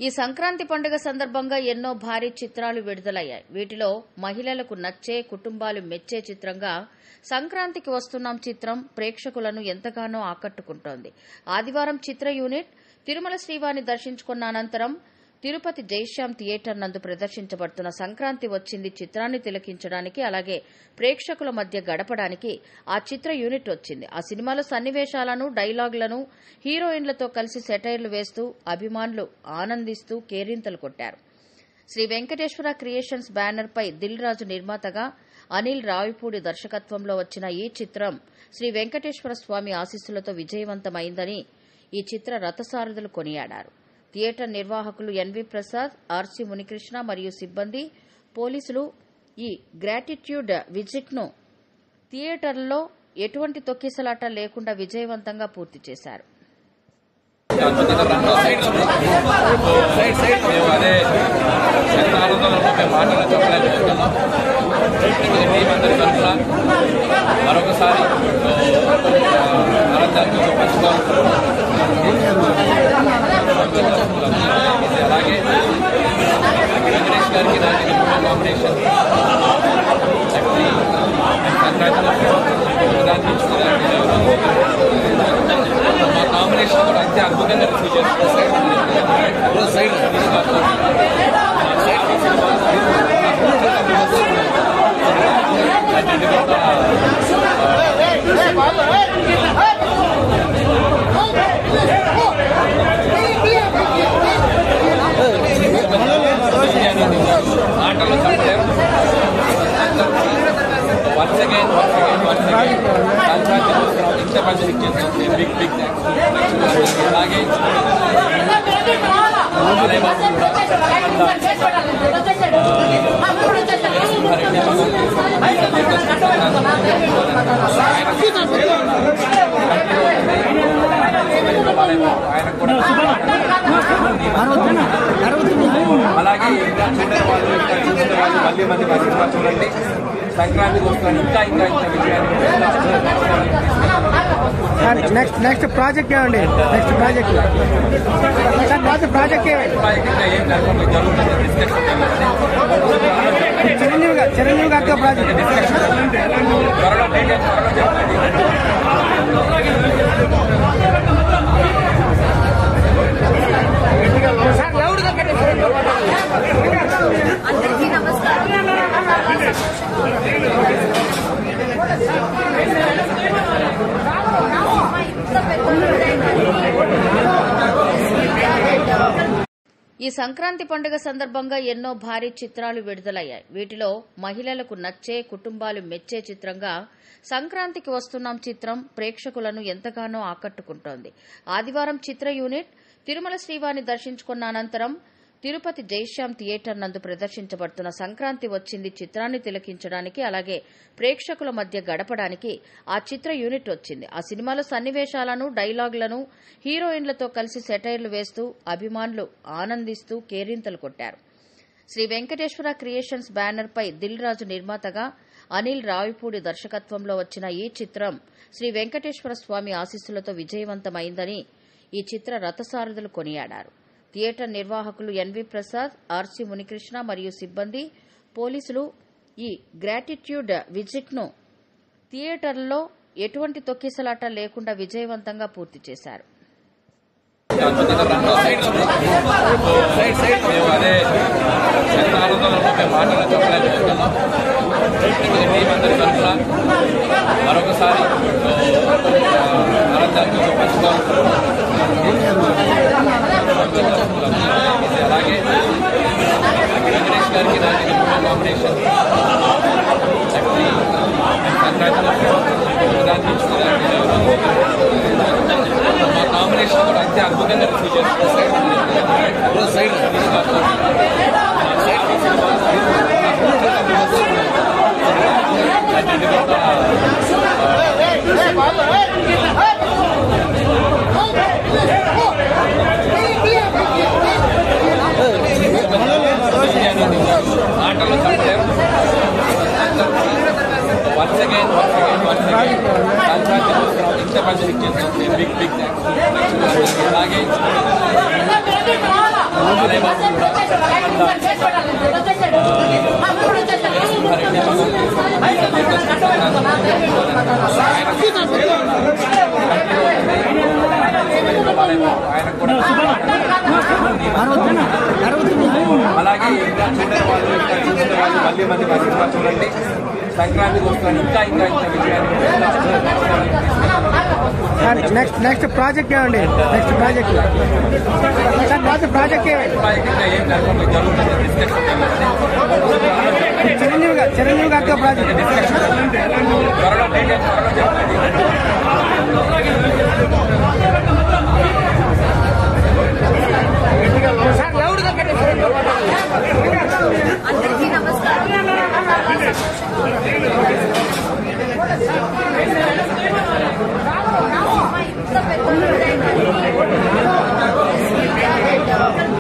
ఈ సంక్రాంతి పండుగ సందర్భంగా ఎన్నో భారీ చిత్రాలు విడుదలయ్యాయి. వీటిలో మహిళలకు నచ్చే, కుటుంబాలు మెచ్చే చిత్రంగా సంక్రాంతికి వస్తున్నాం చిత్రం ప్రేక్షకులను ఎంతగానో ఆకట్టుకుంటోంది. ఆదివారం చిత్ర యూనిట్ తిరుమల శ్రీవారిని దర్శించుకున్న అనంతరం తిరుపతి జైశ్యామ్ థియేటర్ నందు ప్రదర్శించబడుతున్న సంక్రాంతి వచ్చింది చిత్రాన్ని తిలకించడానికి, అలాగే ప్రేక్షకుల మధ్య గడపడానికి ఆ చిత్ర యూనిట్ వచ్చింది. ఆ సినిమాలో సన్నివేశాలను, డైలాగులను హీరోయిన్లతో కలిసి సెటైర్లు వేస్తూ అభిమానులు ఆనందిస్తూ కేరింతలు కొట్టారు. శ్రీ వెంకటేశ్వర క్రియేషన్స్ బ్యానర్ పై దిల్ రాజు నిర్మాతగా అనిల్ రావిపూడి దర్శకత్వంలో వచ్చిన ఈ చిత్రం శ్రీ వెంకటేశ్వర స్వామి ఆశీస్సులతో విజయవంతమైందని ఈ చిత్ర రథసారథులు కొనియాడారు. థియేటర్ నిర్వాహకులు ఎన్వి ప్రసాద్, ఆర్సి మునికృష్ణ మరియు సిబ్బంది, పోలీసులు ఈ గ్రాటిట్యూడ్ విజిట్ను థియేటర్లో ఎటువంటి తొక్కిసలాట లేకుండా విజయవంతంగా పూర్తి చేశారు. మరొకసారి అలాగే వెంకటేష్ గారికి దానికి కాంబినేషన్ మా కాంబినేషన్ కూడా అంతే అద్భుతంగా రిసీవ్ చేస్తారు. ఆటలో చెప్పలేము. వన్స్ అగైన్ ఇంత మంచి బిగ్ థ్యాంక్స్. అలాగే అలాగే ఇంకా చూడే వాళ్ళు మళ్ళీ చూడండి. సంక్రాంతికి వస్తున్నాను ఇంకా నెక్స్ట్ ప్రాజెక్ట్ ఏమండి? నెక్స్ట్ ప్రాజెక్ట్ ఏం జరుగుతుంది డిస్కషన్ చిరంజీవి గారితో ప్రాజెక్ట్ త్వరలో డీటెయిల్స్ అందరికీ నమస్కారం. ఈ సంక్రాంతి పండుగ సందర్భంగా ఎన్నో భారీ చిత్రాలు విడుదలయ్యాయి. వీటిలో మహిళలకు నచ్చే, కుటుంబాలు మెచ్చే చిత్రంగా సంక్రాంతికి వస్తున్నాం చిత్రం ప్రేక్షకులను ఎంతగానో ఆకట్టుకుంటోంది. ఆదివారం చిత్ర యూనిట్ తిరుమల శ్రీవారిని దర్శించుకున్న అనంతరం తిరుపతి జైశ్యామ్ థియేటర్ నందు ప్రదర్శించబడుతున్న సంక్రాంతి వచ్చింది చిత్రాన్ని తిలకించడానికి, అలాగే ప్రేక్షకుల మధ్య గడపడానికి ఆ చిత్ర యూనిట్ వచ్చింది. ఆ సినిమాలో సన్నివేశాలను, డైలాగులను హీరోయిన్లతో కలిసి సెటైర్లు వేస్తూ అభిమానులు ఆనందిస్తూ కేరింతలు కొట్టారు. శ్రీ వెంకటేశ్వర క్రియేషన్స్ బ్యానర్ పై దిల్ రాజు నిర్మాతగా అనిల్ రావిపూడి దర్శకత్వంలో వచ్చిన ఈ చిత్రం శ్రీ వెంకటేశ్వర స్వామి ఆశీస్సులతో విజయవంతమైందని ఈ చిత్ర రథసారథులు కొనియాడారు. థియేటర్ నిర్వాహకులు ఎన్వి ప్రసాద్, ఆర్సి మునికృష్ణ మరియు సిబ్బంది, పోలీసులు ఈ గ్రాటిట్యూడ్ విజిట్ను థియేటర్లో ఎటువంటి తొక్కిసలాట లేకుండా విజయవంతంగా పూర్తి చేశారు. మరొకసారి అలాగే వెంకటేష్ గారికి దానికి కాంబినేషన్ మా కాంబినేషన్ కూడా అంతే అద్భుతంగా రిసీవ్ చేస్తారు. ఆటలో చెప్పలేము. వన్స్ అగైన్ ఇంత మంచి బిగ్ థ్యాంక్స్. అలాగే బాలయ్య బాబు అలాగే ఇంకా చూడని వాళ్ళు ఇంకా చూసిన వాళ్ళు మళ్ళీ మళ్ళీ మా సినిమా చూడండి. సంక్రాంతికి వస్తున్నాను ఇంకా ఇంకా ఇంకా విజయాన్ని నెక్స్ట్ ప్రాజెక్ట్ ఏమండి? నెక్స్ట్ ప్రాజెక్ట్ ప్రాజెక్ట్ ఇంకా ఏం జరుగుతుంది డిస్కషన్ చిరంజీవి గారితో ప్రాజెక్ట్ త్వరలో చెప్తాను.